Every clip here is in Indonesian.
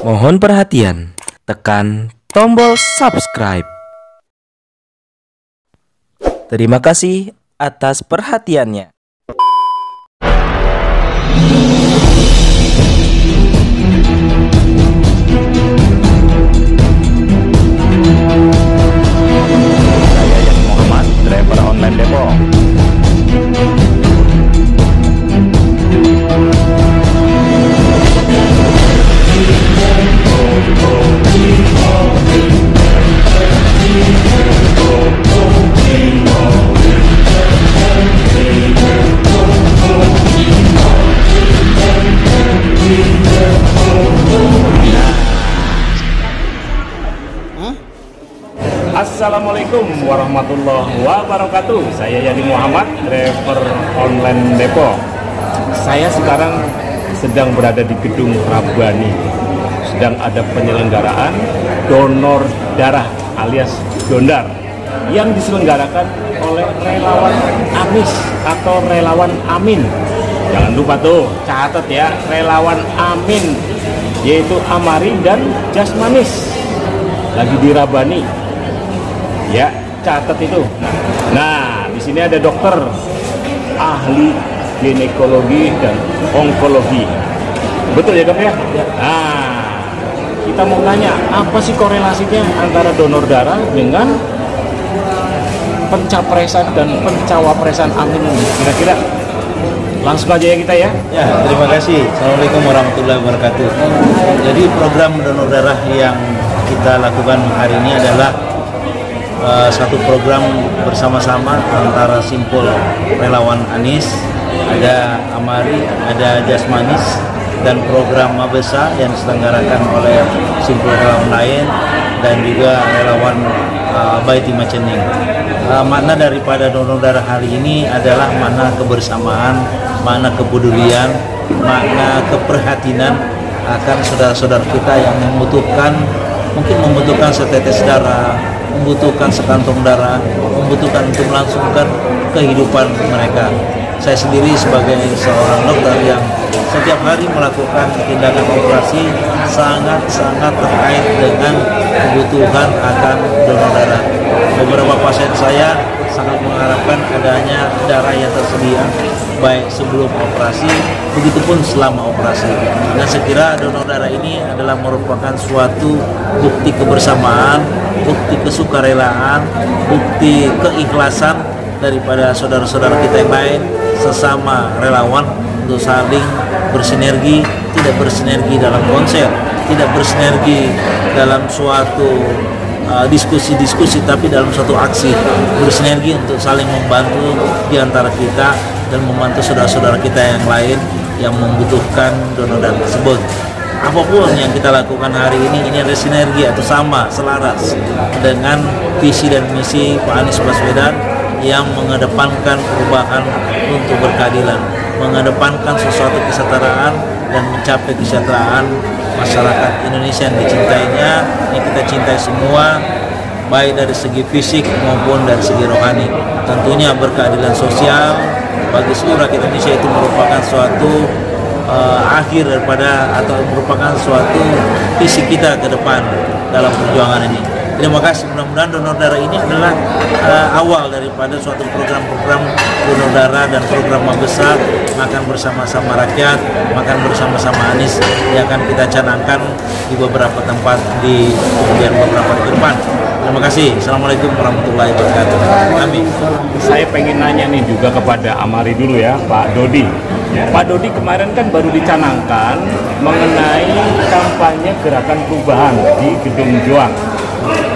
Mohon perhatian, tekan tombol subscribe. Terima kasih atas perhatiannya. Saya Yani Muhammad, driver online Depok. Assalamualaikum warahmatullahi wabarakatuh. Saya Yani Muhammad, driver online Depok. Saya sekarang sedang berada di gedung Rabani. Sedang ada penyelenggaraan donor darah alias dondar yang diselenggarakan oleh relawan Amis atau relawan Amin. Jangan lupa tuh, catat ya, relawan Amin, yaitu Amari dan Jasmanis. Lagi di Rabani. Ya, catat itu. Nah, di sini ada dokter ahli ginekologi dan onkologi. Betul ya, Dok ya? Nah, kita mau nanya, apa sih korelasinya antara donor darah dengan pencapresan dan pencawapresan Amin ini? Kira-kira langsung aja ya kita ya. Ya, terima kasih. Assalamualaikum warahmatullahi wabarakatuh. Jadi program donor darah yang kita lakukan hari ini adalah satu program bersama-sama antara Simpul Relawan Anis, ada Amari, ada Jasmanis, dan program Mabesa yang diselenggarakan oleh Simpul Relawan lain dan juga relawan Baiti Macening. Makna daripada donor darah hari ini adalah makna kebersamaan, makna kepedulian, makna keprihatinan akan saudara-saudara kita yang mungkin membutuhkan setetes darah, membutuhkan sekantong darah, membutuhkan untuk melangsungkan kehidupan mereka. Saya sendiri sebagai seorang dokter yang setiap hari melakukan tindakan operasi sangat-sangat terkait dengan kebutuhan akan donor darah. Beberapa pasien saya sangat mengharapkan adanya darah yang tersedia baik sebelum operasi, begitupun selama operasi. Dan saya kira donor darah ini adalah merupakan suatu bukti kebersamaan, bukti kesukarelaan, bukti keikhlasan daripada saudara-saudara kita yang lain, sesama relawan untuk saling bersinergi, tidak bersinergi dalam konser, tidak bersinergi dalam suatu diskusi-diskusi, tapi dalam suatu aksi, bersinergi untuk saling membantu di antara kita dan membantu saudara-saudara kita yang lain yang membutuhkan donor darah tersebut. Apapun yang kita lakukan hari ini adalah sinergi atau sama, selaras dengan visi dan misi Pak Anies Baswedan yang mengedepankan perubahan untuk berkeadilan, mengedepankan sesuatu kesetaraan dan mencapai kesejahteraan masyarakat Indonesia yang dicintainya, yang kita cintai semua, baik dari segi fisik maupun dari segi rohani. Tentunya berkeadilan sosial bagi seluruh rakyat Indonesia itu merupakan suatu akhir daripada atau merupakan suatu visi kita ke depan dalam perjuangan ini. Terima kasih, mudah-mudahan donor darah ini adalah awal daripada suatu program-program donor darah dan program Mabesa, makan bersama-sama rakyat, makan bersama-sama Anies yang akan kita canangkan di beberapa tempat di kemudian beberapa di depan. Terima kasih. Assalamualaikum warahmatullahi wabarakatuh. Amin. Saya pengen nanya nih juga kepada Amari dulu ya, Pak Dodi. Pak Dodi kemarin kan baru dicanangkan mengenai kampanye gerakan perubahan di Gedung Juang.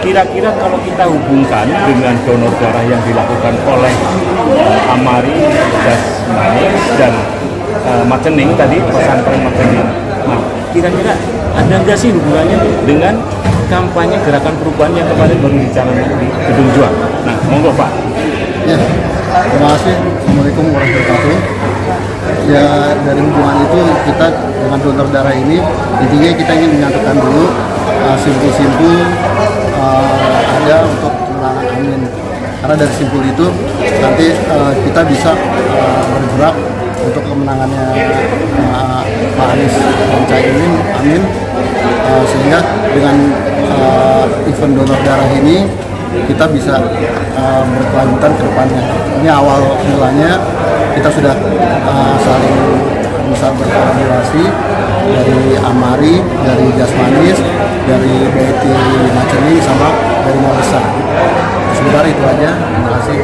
Kira-kira kalau kita hubungkan dengan donor darah yang dilakukan oleh Amari, Jasmanis, dan Macening tadi, pesantren Macening. Nah, kira-kira ada nggak sih hubungannya dengan kampanye gerakan perubahan yang kemarin baru dicanangkan di Gedung Juang? Nah, monggo Pak. Ya, terima kasih. Assalamualaikum warahmatullahi wabarakatuh. Ya, dari hubungan itu kita dengan donor darah ini intinya kita ingin menyatukan dulu simpul-simpul ada untuk kemenangan Amin. Karena dari simpul itu nanti kita bisa bergerak untuk kemenangannya Pak Anies dan Caimin Amin sehingga dengan event donor darah ini kita bisa berkelanjutan ke depannya. Ini awal mulanya kita sudah saling bisa berkolaborasi dari Amari, dari Jasmanis, dari BT Macening, sama dari Mabesa. Sebentar itu aja. Terima kasih.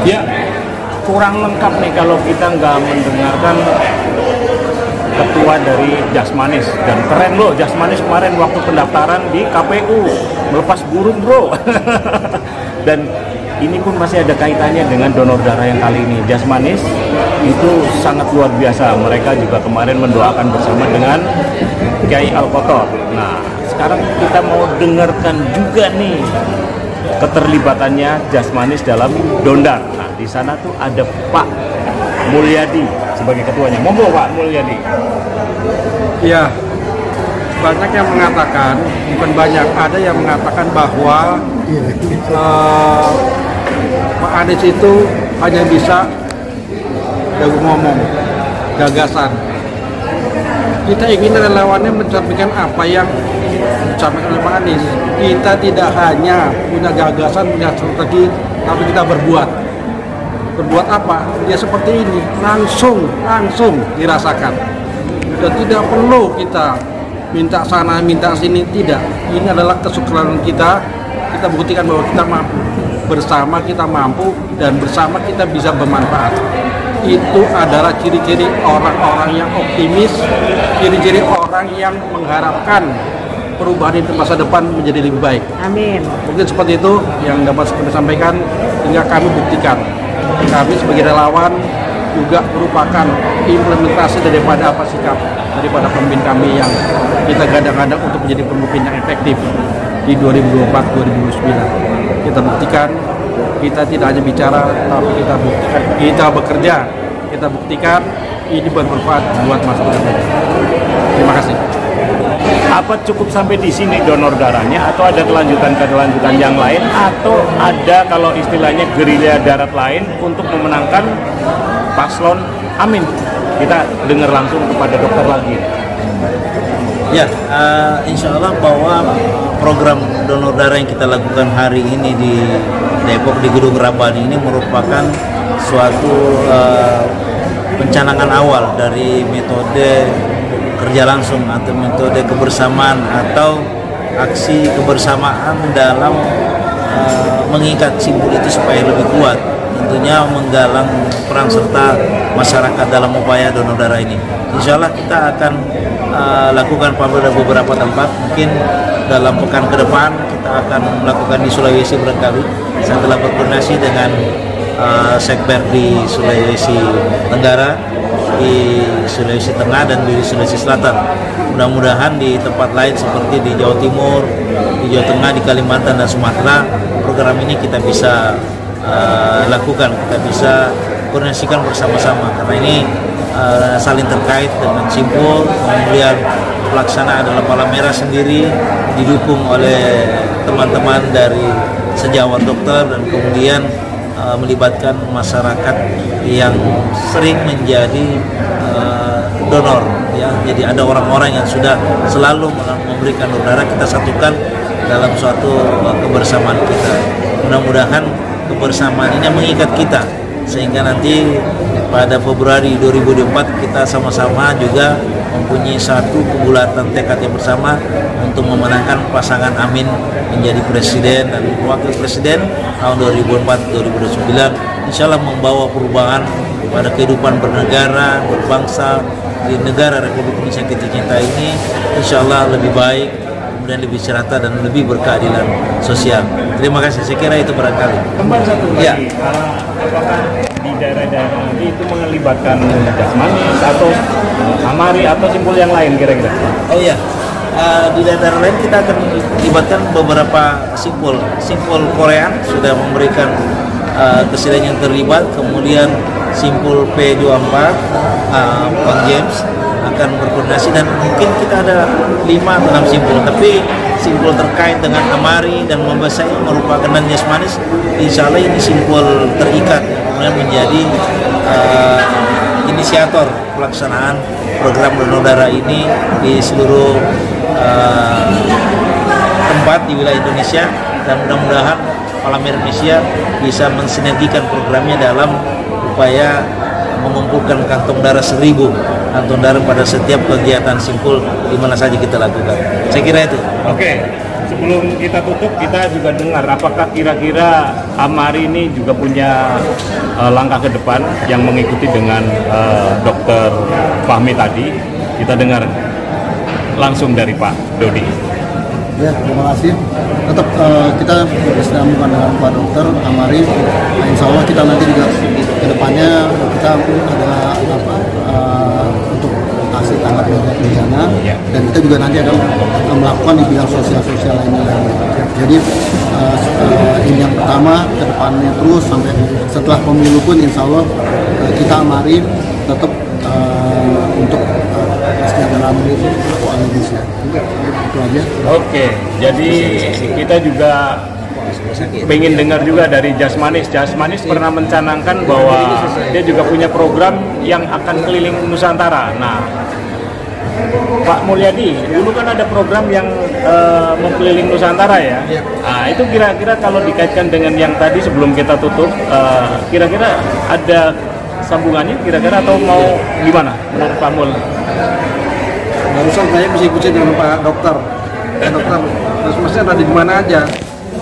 Ya, kurang lengkap nih kalau kita nggak mendengarkan ketua dari Jasmanis. Dan keren loh, Jasmanis kemarin waktu pendaftaran di KPU melepas burung bro. Dan ini pun masih ada kaitannya dengan donor darah yang kali ini. Jasmanis itu sangat luar biasa. Mereka juga kemarin mendoakan bersama dengan Kiai Al-Kotor. Nah, sekarang kita mau dengarkan juga nih keterlibatannya Jasmanis dalam dondar. Nah, di sana tuh ada Pak Mulyadi sebagai ketuanya. Monggo Pak Mulyadi. Ya, banyak yang mengatakan, bukan banyak, ada yang mengatakan bahwa Pak Anies itu hanya bisa jago ngomong, gagasan. Kita ingin relawannya mencapai apa yang disampaikan oleh Pak Anies. Kita tidak hanya punya gagasan, punya strategi, tapi kita berbuat. Berbuat apa? Ya seperti ini, langsung dirasakan. Dan tidak perlu kita minta sana, minta sini, tidak. Ini adalah kesukaran kita. Kita buktikan bahwa kita mampu. Bersama kita mampu dan bersama kita bisa bermanfaat. Itu adalah ciri-ciri orang-orang yang optimis, ciri-ciri orang yang mengharapkan perubahan itu masa depan menjadi lebih baik. Amin. Mungkin seperti itu yang dapat kami sampaikan, hingga kami buktikan. Kami sebagai relawan juga merupakan implementasi daripada apa sikap daripada pemimpin kami yang kita gadang-gadang untuk menjadi pemimpin yang efektif di 2024-2029. Kita buktikan, kita tidak hanya bicara, tapi kita buktikan, kita bekerja, kita buktikan ini bermanfaat buat masa depan. Terima kasih. Apa cukup sampai di sini donor darahnya, atau ada kelanjutan yang lain, atau ada kalau istilahnya gerilya darat lain untuk memenangkan paslon Amin? Kita dengar langsung kepada dokter lagi. Ya, insya Allah bahwa program donor darah yang kita lakukan hari ini di Depok di Gedung Rabani ini merupakan suatu pencanangan awal dari metode kerja langsung atau metode kebersamaan atau aksi kebersamaan dalam mengikat simbol itu supaya lebih kuat, tentunya menggalang peran serta masyarakat dalam upaya donor darah ini. Insya Allah kita akan lakukan pada beberapa tempat, mungkin dalam pekan ke depan kita akan melakukan di Sulawesi barangkali. Saya telah berkoordinasi dengan Sekber di Sulawesi Tenggara, di Sulawesi Tengah, dan di Sulawesi Selatan. Mudah-mudahan di tempat lain seperti di Jawa Timur, di Jawa Tengah, di Kalimantan dan Sumatera, program ini kita bisa lakukan, kita bisa koordinasikan bersama-sama, karena ini saling terkait dengan simbol. Kemudian pelaksana adalah Palang Merah sendiri, didukung oleh teman-teman dari sejawat dokter, dan kemudian melibatkan masyarakat yang sering menjadi donor, ya. Jadi ada orang-orang yang sudah selalu memberikan donor darah, kita satukan dalam suatu kebersamaan kita. Mudah-mudahan kebersamaan ini mengikat kita, sehingga nanti pada Februari 2024 kita sama-sama juga mempunyai satu kebulatan tekad yang bersama untuk memenangkan pasangan Amin menjadi presiden dan wakil presiden tahun 2004-2029. Insya Allah membawa perubahan pada kehidupan bernegara, berbangsa di negara Republik Indonesia yang kita cintai ini. Insya Allah lebih baik, kemudian lebih serata dan lebih berkeadilan sosial. Terima kasih, saya kira itu barangkali. Kembali satu lagi, Ya. Apakah di daerah-daerah nanti itu melibatkan Jasmanis atau Amari atau simbol yang lain kira-kira? Oh iya, di daerah lain kita akan melibatkan beberapa simbol Korea sudah memberikan kesediaan yang terlibat, kemudian simbol P24 Bang James akan berkoordinasi, dan mungkin kita ada 5 atau 6 simbol, tapi simbol terkait dengan Amari dan Mabesa ini merupakan, dan Jasmanis insya Allah ini simbol terikat, kemudian menjadi inisiator pelaksanaan program donor darah ini di seluruh tempat di wilayah Indonesia, dan mudah-mudahan Parlemen Indonesia bisa mensinergikan programnya dalam upaya mengumpulkan kantong darah 1000 kantong darah pada setiap kegiatan simpul di mana saja kita lakukan. Saya kira itu. Oke, sebelum kita tutup, kita juga dengar apakah kira-kira Amari ini juga punya langkah ke depan yang mengikuti dengan Dr. Fahmi tadi. Kita dengar langsung dari Pak Dodi. Ya, terima kasih. Tetap kita bersama dengan Pak Dokter Amari. Insya Allah kita nanti juga ke depannya kita ada untuk kasih tanggap bencana, dan kita juga nanti akan melakukan di bidang sosial lainnya. Jadi ini yang pertama, ke depannya terus sampai setelah pemilu pun insya Allah kita Amari tetap untuk kesejahteraan Indonesia. Itu aja. Oke, jadi kita juga pengen dengar juga dari Jasmanis. Jasmanis pernah mencanangkan bahwa dia juga punya program yang akan keliling Nusantara. Nah, Pak Mulyadi, dulu kan ada program yang mengkeliling Nusantara ya. Nah, itu kira-kira kalau dikaitkan dengan yang tadi sebelum kita tutup, kira-kira ada sambungannya kira-kira atau mau gimana menurut Pak Mul? Barusan saya mesti ikutin dengan Pak Dokter. Pak Dokter, terus maksudnya ada di mana aja.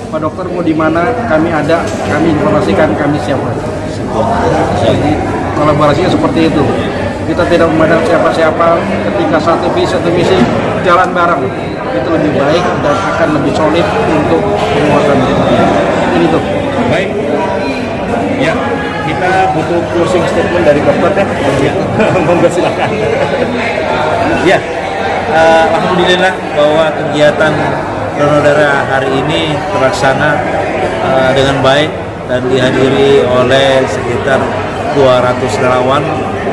Pak Dokter mau di mana, kami ada, kami informasikan kami siapa. Jadi kolaborasinya seperti itu. Kita tidak memandang siapa-siapa, ketika satu visi jalan bareng, itu lebih baik dan akan lebih solid untuk penguatan ini tuh. Baik, ya kita butuh closing statement dari dokter ya. Monggo silakan. Ya, alhamdulillah bahwa kegiatan donor darah hari ini terlaksana dengan baik dan dihadiri oleh sekitar 200 relawan,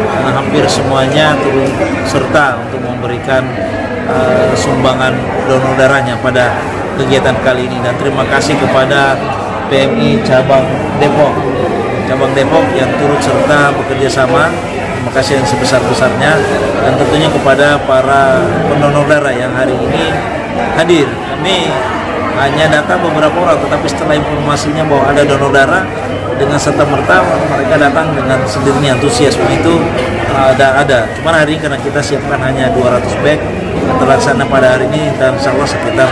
dan hampir semuanya turut serta untuk memberikan sumbangan donor darahnya pada kegiatan kali ini. Dan terima kasih kepada PMI cabang Depok yang turut serta bekerja sama. Terima kasih yang sebesar-besarnya, dan tentunya kepada para pendonor darah yang hari ini hadir. Kami hanya data beberapa orang, tetapi setelah informasinya bahwa ada donor darah, dengan serta-merta mereka datang dengan sendirinya. Antusiasme itu ada. Cuman hari ini karena kita siapkan hanya 200 bag yang terlaksana pada hari ini, dan insya Allah sekitar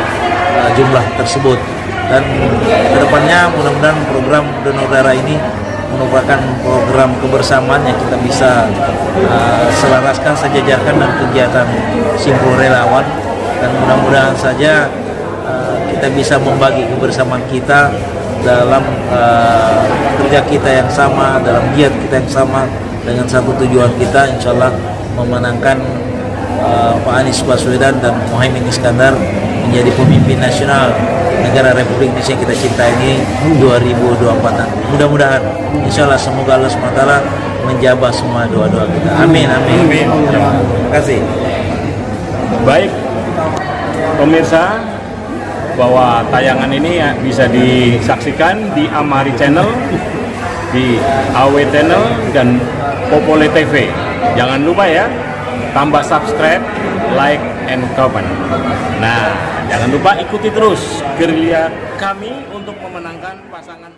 jumlah tersebut. Dan kedepannya mudah-mudahan program donor darah ini merupakan program kebersamaan yang kita bisa selaraskan, sejajarkan dengan kegiatan simpul relawan, dan mudah-mudahan saja kita bisa membagi kebersamaan kita dalam kerja kita yang sama, dalam giat kita yang sama, dengan satu tujuan kita, insya Allah memenangkan Pak Anies Baswedan dan Muhaimin Iskandar menjadi pemimpin nasional negara Republik Indonesia yang kita cinta ini 2024. Mudah-mudahan, insya Allah, semoga Allah SWT menjabah semua doa-doa kita. Amin, amin. Terima kasih. Baik, pemirsa, bahwa tayangan ini bisa disaksikan di Amari Channel, di AW Channel, dan Popole TV. Jangan lupa ya, tambah subscribe, like, and comment. Nah, jangan lupa ikuti terus gerilya kami untuk memenangkan pasangan